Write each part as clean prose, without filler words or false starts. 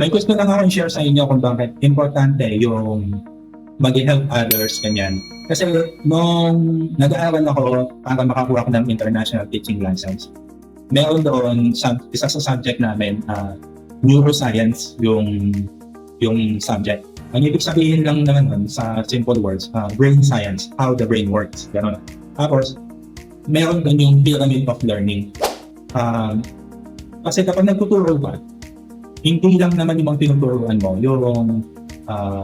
May gusto lang akong share sa inyo kung bakit importante yung mag-help others, ganyan. Kasi nung nag-aaral ako para makakuha ko ng international teaching license, meron doon isa sa subject namin, neuroscience yung subject. Ang ibig sabihin lang naman nun, sa simple words, brain science, how the brain works, gano'n. Tapos, meron doon yung pyramid of learning. Kasi kapag nagtuturo ka, hindi lang naman yung mga tinuturuan mo, yung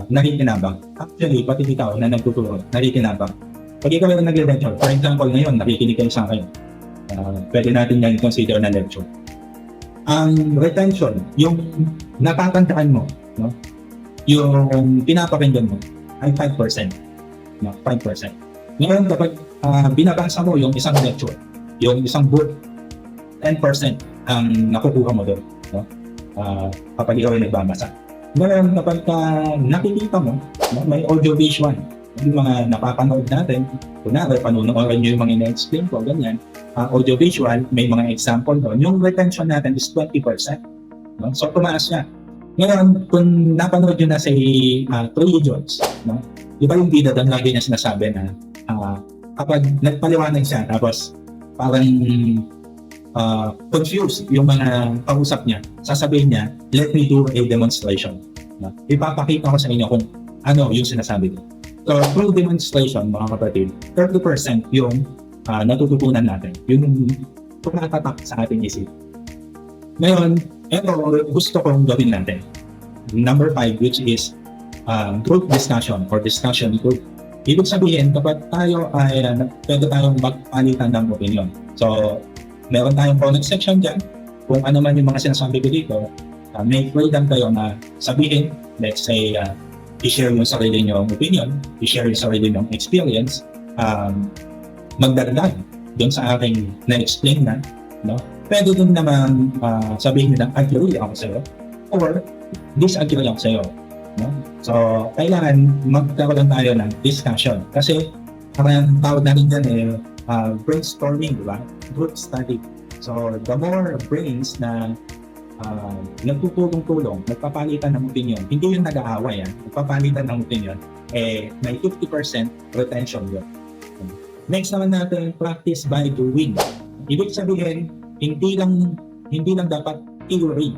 nakikinabang. Actually, pati ikaw na nagtuturo, nakikinabang. Pag ikaw yung nag-lecture, for example ngayon, nakikinig kayo sa akin, pwede natin yan consider na lecture. Ang retention, yung natatandaan mo, no? Yung pinapakinggan mo, ay 5%. No? 5%. Ngayon, kapag binabasa mo yung isang lecture, yung isang book, 10% ang nakukuha mo doon. No? Kapag ikaw ay nagbabasa. Ngayon, kapag nakikita mo, may audio-visual, yung mga napapanood natin, kunwari, panunoorin nyo yung mga ina-explain ko, ganyan, audio-visual, may mga example doon, yung retention natin is 20%. No? So, tumaas siya. Ngayon, kung napanood nyo na si Three Idiots, no? Di ba yung bida doon, lagi niya sinasabi na kapag nagpaliwanag siya, tapos parang confused yung mga kausap niya, sasabihin niya, let me do a demonstration. No? Ipapakita ko sa inyo kung ano yung sinasabi ko. So, through demonstration, mga kapatid, 30% yung natututunan natin. Yung tumatatak sa ating isip. Ngayon, ito gusto kong gawin natin. Number 5, which is group discussion or discussion group. Ibig sabihin, kapag tayo ay pwede tayong magpalitan ng opinion. So, meron tayong comment section dyan. Kung ano man yung mga sinasabi ko dito, may freedom kayo na sabihin, let's say, i-share yung sarili nyong opinion, i-share yung sarili nyong experience, magdagdag doon sa aking na-explain na, no? Pwede din naman sabihin nila, agree ako sa'yo, or disagree ako sa'yo. No? So, kailangan magkaroon tayo ng discussion. Kasi, parang tawag natin dyan brainstorming, di ba? Group study. So, the more brains na nagtutulong-tulong, nagpapalitan ng opinion, hindi yung nag-aaway, nagpapalitan ng opinion, may 50% retention yun. Next naman natin, practice by doing. Ibig sabihin, hindi lang dapat theory.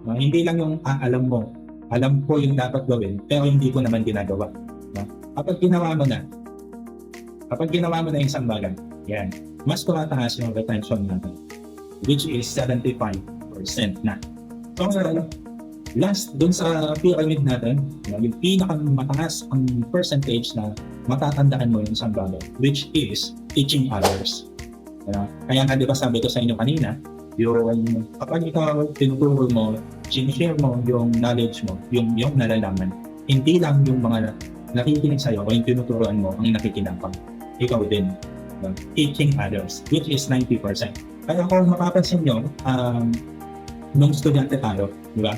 No? Hindi lang yung alam mo. Alam ko yung dapat gawin, pero hindi ko naman ginagawa. No? Kapag ginawa mo na yung isang bagay, yan, mas tumataas yung retention natin, which is 75% na. So, last, dun sa pyramid natin, yung pinakamataas ang percentage na matatandaan mo yung isang bagay, which is teaching others. Kaya nga, di ba sabi ko sa inyo kanina, yung kapag ikaw tinuturo mo, sinishare mo yung knowledge mo, yung nalalaman, hindi lang yung mga nakikinig sa'yo o yung tinuturuan mo ang nakikinabang. Ikaw din. Teaching others, which is 90%. Kaya kung mapapansin nyo, nung estudyante tayo, di ba?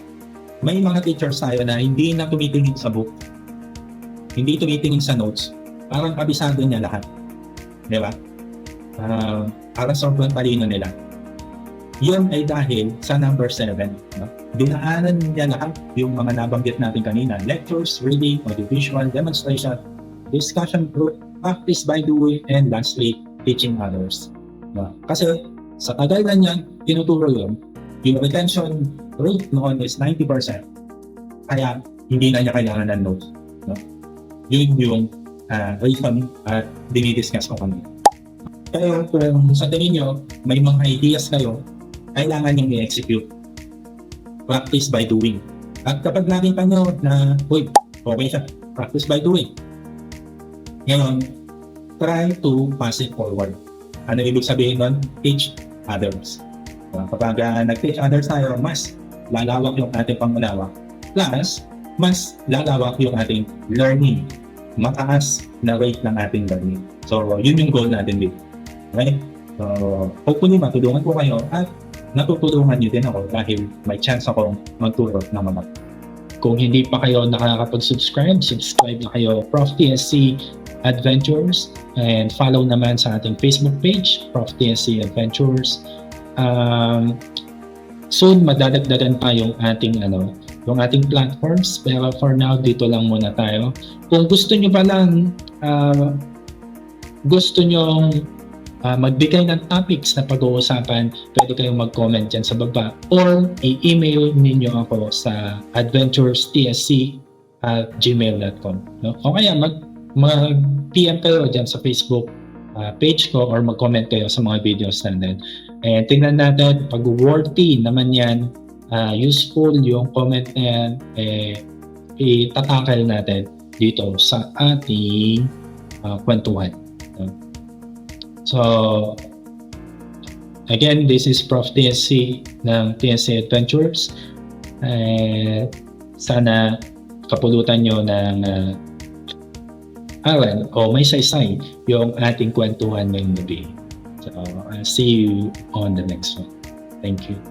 May mga teachers tayo na hindi na tumitingin sa book, hindi tumitingin sa notes, parang kabisado niya lahat. Di ba? Parang sobrang talino nila. Yun ay dahil sa number 7. No? Dinaanan niya lahat yung mga nabanggit natin kanina. Lectures, reading, audiovisual, demonstration, discussion group, practice by doing, and lastly, teaching others. No? Kasi sa tagal na niyan, tinuturo yun, yung retention rate noon is 90%. Kaya hindi na niya kailangan ng notes. No? Yun yung reason at dinidiscuss ko kami. Kaya kung sa tingin nyo, may mga ideas kayo, kailangan nyo i-execute. Practice by doing. At kapag nakita nyo na, uy, okay siya, practice by doing. Ngayon, try to pass it forward. Ano ibig sabihin nun? Teach others. Kapag nag-teach others tayo, mas lalawak yung ating pangunawa. Plus, mas lalawak yung ating learning. Mataas na rate ng ating learning. So, yun yung goal natin dito. Okay? So, hopefully matulungan ko kayo at natutulungan niyo din ako dahil may chance akong magturo ng mga. Kung hindi pa kayo nakakapag-subscribe, subscribe na kayo Prof. TSC Adventures and follow naman sa ating Facebook page, Prof. TSC Adventures. Soon madadagdagan pa yung ating yung ating platforms. Pero for now, dito lang muna tayo. Kung gusto nyo pa lang, gusto nyo magbigay ng topics na pag-uusapan, pwede kayong mag-comment dyan sa baba or i-email ninyo ako sa adventurestsc@gmail.com. No? O kaya mag-PM kayo dyan sa Facebook page ko or mag-comment kayo sa mga videos natin. And tingnan natin, pag worthy naman yan, useful yung comment na yan, itatakal natin dito sa ating kwentuhan. So, again, this is Prof. TSC ng TSC Adventures. Sana kapulutan nyo ng aral o may saysay yung ating kwentuhan ngayong gabi. So, I'll see you on the next one. Thank you.